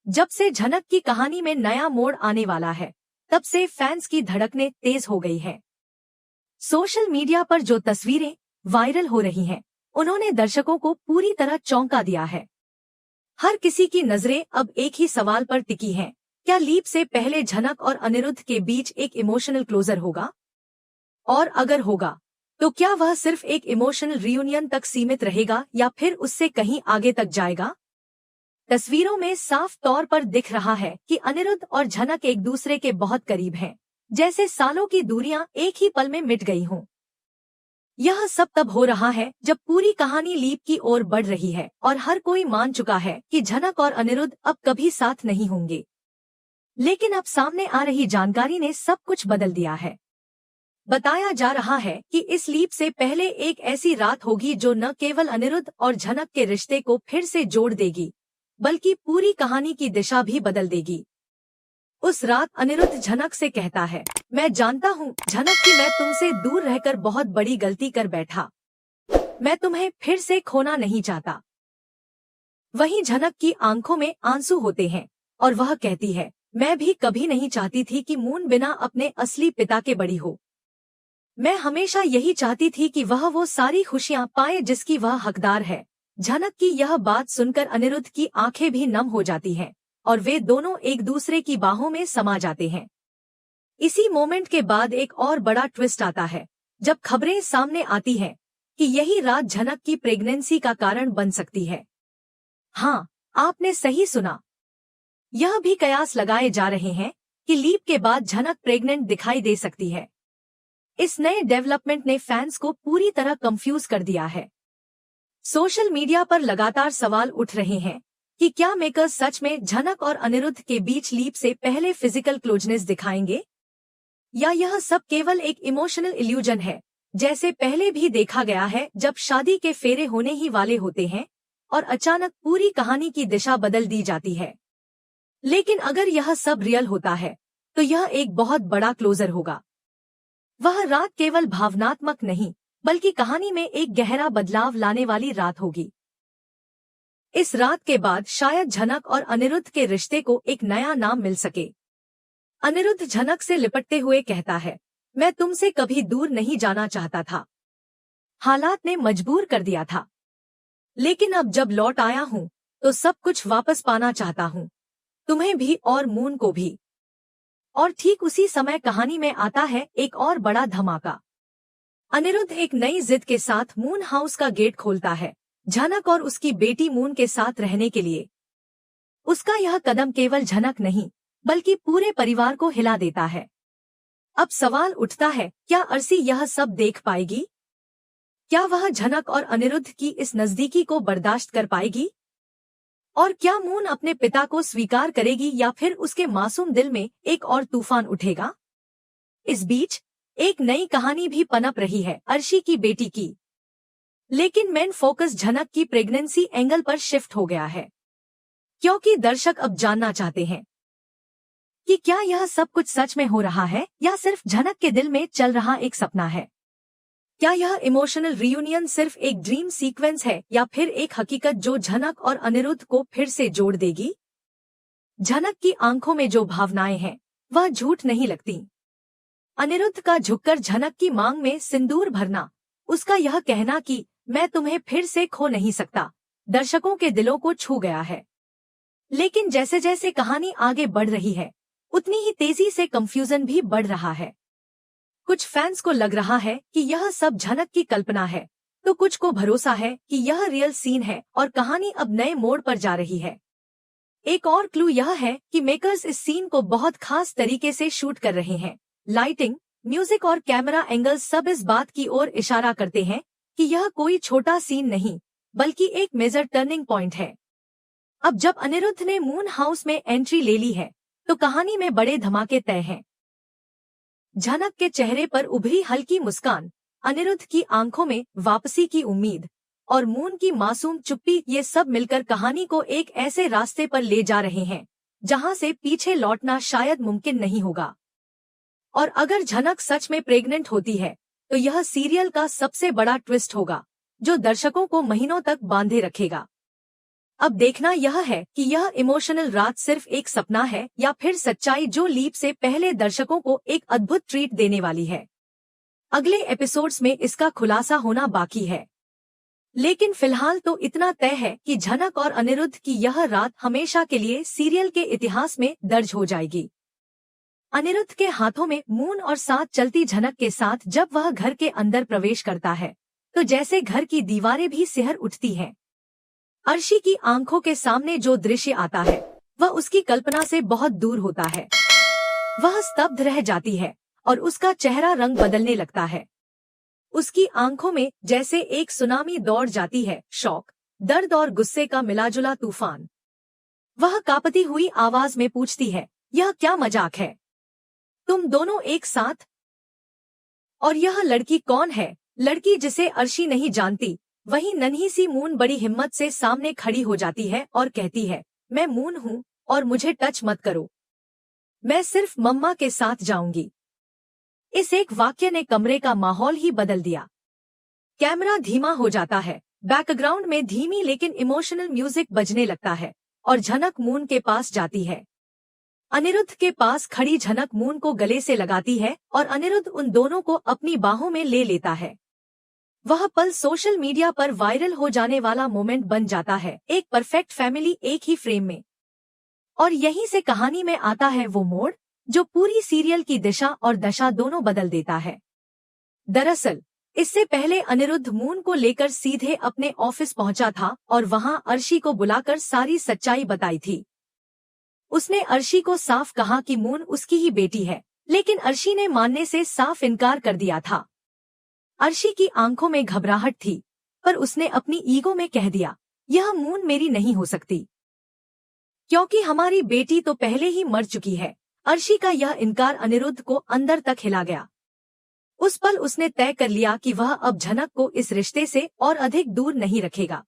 जब से झनक की कहानी में नया मोड़ आने वाला है, तब से फैंस की धड़कनें तेज हो गई हैं। सोशल मीडिया पर जो तस्वीरें वायरल हो रही हैं, उन्होंने दर्शकों को पूरी तरह चौंका दिया है। हर किसी की नजरें अब एक ही सवाल पर टिकी हैं, क्या लीप से पहले झनक और अनिरुद्ध के बीच एक इमोशनल क्लोजर होगा? और अगर होगा, तो क्या वह सिर्फ एक इमोशनल रियूनियन तक सीमित रहेगा या फिर उससे कहीं आगे तक जाएगा? तस्वीरों में साफ तौर पर दिख रहा है कि अनिरुद्ध और झनक एक दूसरे के बहुत करीब हैं, जैसे सालों की दूरियां एक ही पल में मिट गई हों। यह सब तब हो रहा है जब पूरी कहानी लीप की ओर बढ़ रही है और हर कोई मान चुका है कि झनक और अनिरुद्ध अब कभी साथ नहीं होंगे। लेकिन अब सामने आ रही जानकारी ने सब कुछ बदल दिया है। बताया जा रहा है कि इस लीप से पहले एक ऐसी रात होगी जो न केवल अनिरुद्ध और झनक के रिश्ते को फिर से जोड़ देगी, बल्कि पूरी कहानी की दिशा भी बदल देगी। उस रात अनिरुद्ध झनक से कहता है, मैं जानता हूँ झनक कि मैं तुमसे दूर रहकर बहुत बड़ी गलती कर बैठा। मैं तुम्हें फिर से खोना नहीं चाहता। वहीं झनक की आंखों में आंसू होते हैं और वह कहती है, मैं भी कभी नहीं चाहती थी कि मून बिना अपने असली पिता के बड़ी हो। मैं हमेशा यही चाहती थी कि वह वो सारी खुशियां पाए जिसकी वह हकदार है। झनक की यह बात सुनकर अनिरुद्ध की आंखें भी नम हो जाती हैं और वे दोनों एक दूसरे की बाहों में समा जाते हैं। इसी मोमेंट के बाद एक और बड़ा ट्विस्ट आता है, जब खबरें सामने आती हैं कि यही रात झनक की प्रेगनेंसी का कारण बन सकती है। हाँ, आपने सही सुना। यह भी कयास लगाए जा रहे हैं कि लीप के बाद झनक प्रेग्नेंट दिखाई दे सकती है। इस नए डेवलपमेंट ने फैंस को पूरी तरह कंफ्यूज कर दिया है। सोशल मीडिया पर लगातार सवाल उठ रहे हैं कि क्या मेकर्स सच में झनक और अनिरुद्ध के बीच लीप से पहले फिजिकल क्लोजनेस दिखाएंगे, या यह सब केवल एक इमोशनल इल्यूजन है, जैसे पहले भी देखा गया है जब शादी के फेरे होने ही वाले होते हैं और अचानक पूरी कहानी की दिशा बदल दी जाती है। लेकिन अगर यह सब रियल होता है, तो यह एक बहुत बड़ा क्लोजर होगा। वह रात केवल भावनात्मक नहीं, बल्कि कहानी में एक गहरा बदलाव लाने वाली रात होगी। इस रात के बाद शायद झनक और अनिरुद्ध के रिश्ते को एक नया नाम मिल सके। अनिरुद्ध झनक से लिपटते हुए कहता है, मैं तुमसे कभी दूर नहीं जाना चाहता था। हालात ने मजबूर कर दिया था। लेकिन अब जब लौट आया हूँ, तो सब कुछ वापस पाना चाहता हूँ, तुम्हें भी और मून को भी। और ठीक उसी समय कहानी में आता है एक और बड़ा धमाका। अनिरुद्ध एक नई जिद के साथ मून हाउस का गेट खोलता है, झनक और उसकी बेटी मून के साथ रहने के लिए। उसका यह कदम केवल झनक नहीं, बल्कि पूरे परिवार को हिला देता है। अब सवाल उठता है, क्या अर्सी यह सब देख पाएगी? क्या वह झनक और अनिरुद्ध की इस नजदीकी को बर्दाश्त कर पाएगी? और क्या मून अपने पिता को स्वीकार करेगी या फिर उसके मासूम दिल में एक और तूफान उठेगा? इस बीच एक नई कहानी भी पनप रही है, अर्शी की बेटी की। लेकिन मेन फोकस झनक की प्रेगनेंसी एंगल पर शिफ्ट हो गया है, क्योंकि दर्शक अब जानना चाहते हैं कि क्या यह सब कुछ सच में हो रहा है या सिर्फ झनक के दिल में चल रहा एक सपना है। क्या यह इमोशनल रियूनियन सिर्फ एक ड्रीम सीक्वेंस है या फिर एक हकीकत जो झनक और अनिरुद्ध को फिर से जोड़ देगी? झनक की आंखों में जो भावनाएं हैं, वह झूठ नहीं लगती। अनिरुद्ध का झुककर झनक की मांग में सिंदूर भरना, उसका यह कहना कि मैं तुम्हें फिर से खो नहीं सकता, दर्शकों के दिलों को छू गया है। लेकिन जैसे जैसे कहानी आगे बढ़ रही है, उतनी ही तेजी से कंफ्यूजन भी बढ़ रहा है। कुछ फैंस को लग रहा है कि यह सब झनक की कल्पना है, तो कुछ को भरोसा है कि यह रियल सीन है और कहानी अब नए मोड़ पर जा रही है। एक और क्लू यह है कि मेकर्स इस सीन को बहुत खास तरीके से शूट कर रहे हैं। लाइटिंग, म्यूजिक और कैमरा एंगल्स सब इस बात की ओर इशारा करते हैं कि यह कोई छोटा सीन नहीं, बल्कि एक मेजर टर्निंग पॉइंट है। अब जब अनिरुद्ध ने मून हाउस में एंट्री ले ली है, तो कहानी में बड़े धमाके तय हैं। झनक के चेहरे पर उभरी हल्की मुस्कान, अनिरुद्ध की आंखों में वापसी की उम्मीद और मून की मासूम चुप्पी, ये सब मिलकर कहानी को एक ऐसे रास्ते पर ले जा रहे हैं जहां से पीछे लौटना शायद मुमकिन नहीं होगा। और अगर झनक सच में प्रेग्नेंट होती है, तो यह सीरियल का सबसे बड़ा ट्विस्ट होगा, जो दर्शकों को महीनों तक बांधे रखेगा। अब देखना यह है कि यह इमोशनल रात सिर्फ एक सपना है या फिर सच्चाई जो लीप से पहले दर्शकों को एक अद्भुत ट्रीट देने वाली है। अगले एपिसोड्स में इसका खुलासा होना बाकी है, लेकिन फिलहाल तो इतना तय है कि झनक और अनिरुद्ध की यह रात हमेशा के लिए सीरियल के इतिहास में दर्ज हो जाएगी। अनिरुद्ध के हाथों में मून और साथ चलती झनक के साथ जब वह घर के अंदर प्रवेश करता है तो जैसे घर की दीवारें भी सिहर उठती हैं। अर्शी की आंखों के सामने जो दृश्य आता है वह उसकी कल्पना से बहुत दूर होता है। वह स्तब्ध रह जाती है और उसका चेहरा रंग बदलने लगता है। उसकी आंखों में जैसे एक सुनामी दौड़ जाती है, शौक, दर्द और गुस्से का मिलाजुला तूफान। वह कांपती हुई आवाज में पूछती है, यह क्या मजाक है? तुम दोनों एक साथ? और यह लड़की कौन है? लड़की जिसे अर्शी नहीं जानती। वही नन्ही सी मून बड़ी हिम्मत से सामने खड़ी हो जाती है और कहती है, मैं मून हूँ और मुझे टच मत करो। मैं सिर्फ मम्मा के साथ जाऊंगी। इस एक वाक्य ने कमरे का माहौल ही बदल दिया। कैमरा धीमा हो जाता है, बैकग्राउंड में धीमी लेकिन इमोशनल म्यूजिक बजने लगता है और झनक मून के पास जाती है। अनिरुद्ध के पास खड़ी झनक मून को गले से लगाती है और अनिरुद्ध उन दोनों को अपनी बाहों में ले लेता है। वह पल सोशल मीडिया पर वायरल हो जाने वाला मोमेंट बन जाता है, एक परफेक्ट फैमिली एक ही फ्रेम में। और यहीं से कहानी में आता है वो मोड़ जो पूरी सीरियल की दिशा और दशा दोनों बदल देता है। दरअसल इससे पहले अनिरुद्ध मून को लेकर सीधे अपने ऑफिस पहुंचा था और वहां अर्शी को बुलाकर सारी सच्चाई बताई थी। उसने अर्शी को साफ कहा कि मून उसकी ही बेटी है, लेकिन अर्शी ने मानने से साफ इनकार कर दिया था। अर्शी की आंखों में घबराहट थी, पर उसने अपनी ईगो में कह दिया, यह मून मेरी नहीं हो सकती, क्योंकि हमारी बेटी तो पहले ही मर चुकी है। अर्शी का यह इनकार अनिरुद्ध को अंदर तक हिला गया। उस पल उसने तय कर लिया कि वह अब झनक को इस रिश्ते से और अधिक दूर नहीं रखेगा।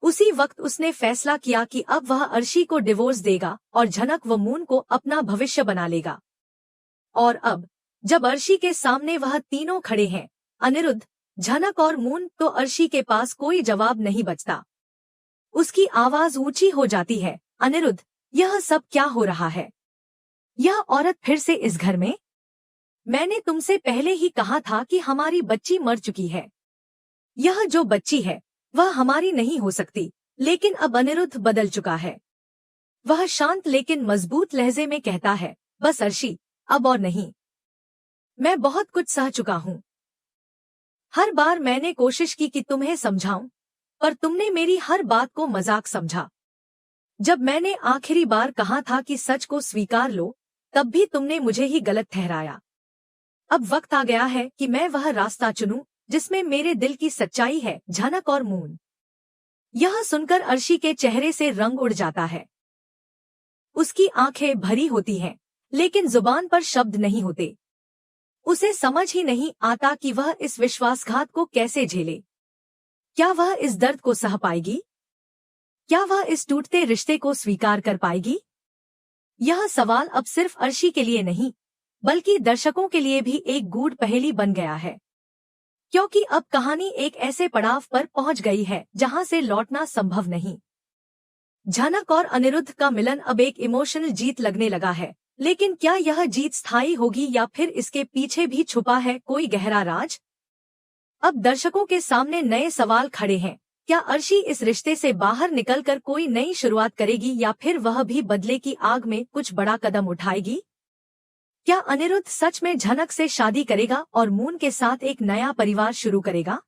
उसी वक्त उसने फैसला किया कि अब वह अर्शी को डिवोर्स देगा और झनक व मून को अपना भविष्य बना लेगा। और अब जब अर्शी के सामने वह तीनों खड़े हैं, अनिरुद्ध, झनक और मून, तो अर्शी के पास कोई जवाब नहीं बचता। उसकी आवाज ऊंची हो जाती है, अनिरुद्ध, यह सब क्या हो रहा है? यह औरत फिर से इस घर में? मैंने तुमसे पहले ही कहा था कि हमारी बच्ची मर चुकी है। यह जो बच्ची है वह हमारी नहीं हो सकती। लेकिन अब अनिरुद्ध बदल चुका है। वह शांत लेकिन मजबूत लहजे में कहता है, बस अर्शी, अब और नहीं। मैं बहुत कुछ सह चुका हूँ। हर बार मैंने कोशिश की कि तुम्हें समझाऊं, पर तुमने मेरी हर बात को मजाक समझा। जब मैंने आखिरी बार कहा था कि सच को स्वीकार लो, तब भी तुमने मुझे ही गलत ठहराया। अब वक्त आ गया है कि मैं वह रास्ता चुनूं जिसमें मेरे दिल की सच्चाई है। झनक और मून। यह सुनकर अर्शी के चेहरे से रंग उड़ जाता है। उसकी आंखें भरी होती हैं, लेकिन जुबान पर शब्द नहीं होते। उसे समझ ही नहीं आता कि वह इस विश्वासघात को कैसे झेले। क्या वह इस दर्द को सह पाएगी? क्या वह इस टूटते रिश्ते को स्वीकार कर पाएगी? यह सवाल अब सिर्फ अर्शी के लिए नहीं, बल्कि दर्शकों के लिए भी एक गूढ़ पहेली बन गया है, क्योंकि अब कहानी एक ऐसे पड़ाव पर पहुंच गई है जहां से लौटना संभव नहीं। झनक और अनिरुद्ध का मिलन अब एक इमोशनल जीत लगने लगा है, लेकिन क्या यह जीत स्थायी होगी या फिर इसके पीछे भी छुपा है कोई गहरा राज? अब दर्शकों के सामने नए सवाल खड़े हैं। क्या अर्शी इस रिश्ते से बाहर निकलकर कोई नई शुरुआत करेगी या फिर वह भी बदले की आग में कुछ बड़ा कदम उठाएगी? क्या अनिरुद्ध सच में झनक से शादी करेगा और मून के साथ एक नया परिवार शुरू करेगा?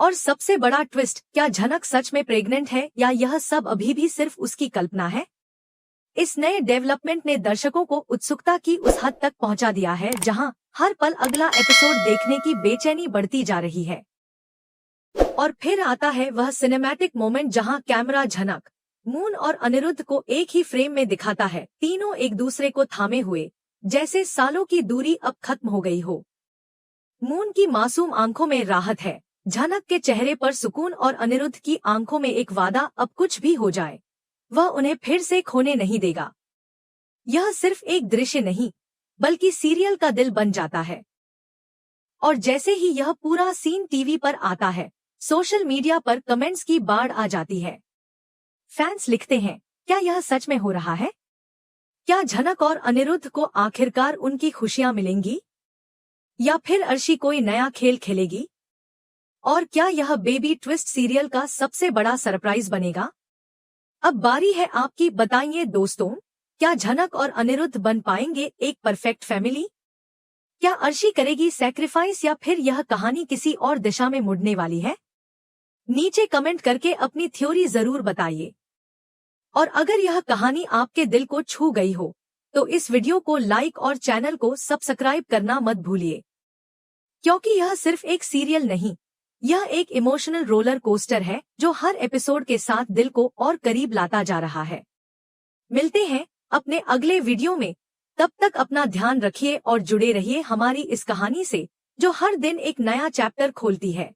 और सबसे बड़ा ट्विस्ट, क्या झनक सच में प्रेग्नेंट है या यह सब अभी भी सिर्फ उसकी कल्पना है? इस नए डेवलपमेंट ने दर्शकों को उत्सुकता की उस हद तक पहुंचा दिया है जहां हर पल अगला एपिसोड देखने की बेचैनी बढ़ती जा रही है। और फिर आता है वह सिनेमैटिक मोमेंट जहां कैमरा झनक, मून और अनिरुद्ध को एक ही फ्रेम में दिखाता है, तीनों एक दूसरे को थामे हुए, जैसे सालों की दूरी अब खत्म हो गई हो। मून की मासूम आंखों में राहत है, झनक के चेहरे पर सुकून और अनिरुद्ध की आंखों में एक वादा, अब कुछ भी हो जाए वह उन्हें फिर से खोने नहीं देगा। यह सिर्फ एक दृश्य नहीं, बल्कि सीरियल का दिल बन जाता है। और जैसे ही यह पूरा सीन टीवी पर आता है, सोशल मीडिया पर कमेंट्स की बाढ़ आ जाती है। फैंस लिखते हैं, क्या यह सच में हो रहा है? क्या झनक और अनिरुद्ध को आखिरकार उनकी खुशियां मिलेंगी? या फिर अर्शी कोई नया खेल खेलेगी? और क्या यह बेबी ट्विस्ट सीरियल का सबसे बड़ा सरप्राइज बनेगा? अब बारी है आपकी, बताइए दोस्तों, क्या झनक और अनिरुद्ध बन पाएंगे एक परफेक्ट फैमिली? क्या अर्शी करेगी सैक्रिफाइस या फिर यह कहानी किसी और दिशा में मुड़ने वाली है? नीचे कमेंट करके अपनी थ्योरी जरूर बताइए। और अगर यह कहानी आपके दिल को छू गई हो तो इस वीडियो को लाइक और चैनल को सब्सक्राइब करना मत भूलिए, क्योंकि यह सिर्फ एक सीरियल नहीं, यह एक इमोशनल रोलर कोस्टर है जो हर एपिसोड के साथ दिल को और करीब लाता जा रहा है। मिलते हैं अपने अगले वीडियो में, तब तक अपना ध्यान रखिए और जुड़े रहिए हमारी इस कहानी से जो हर दिन एक नया चैप्टर खोलती है।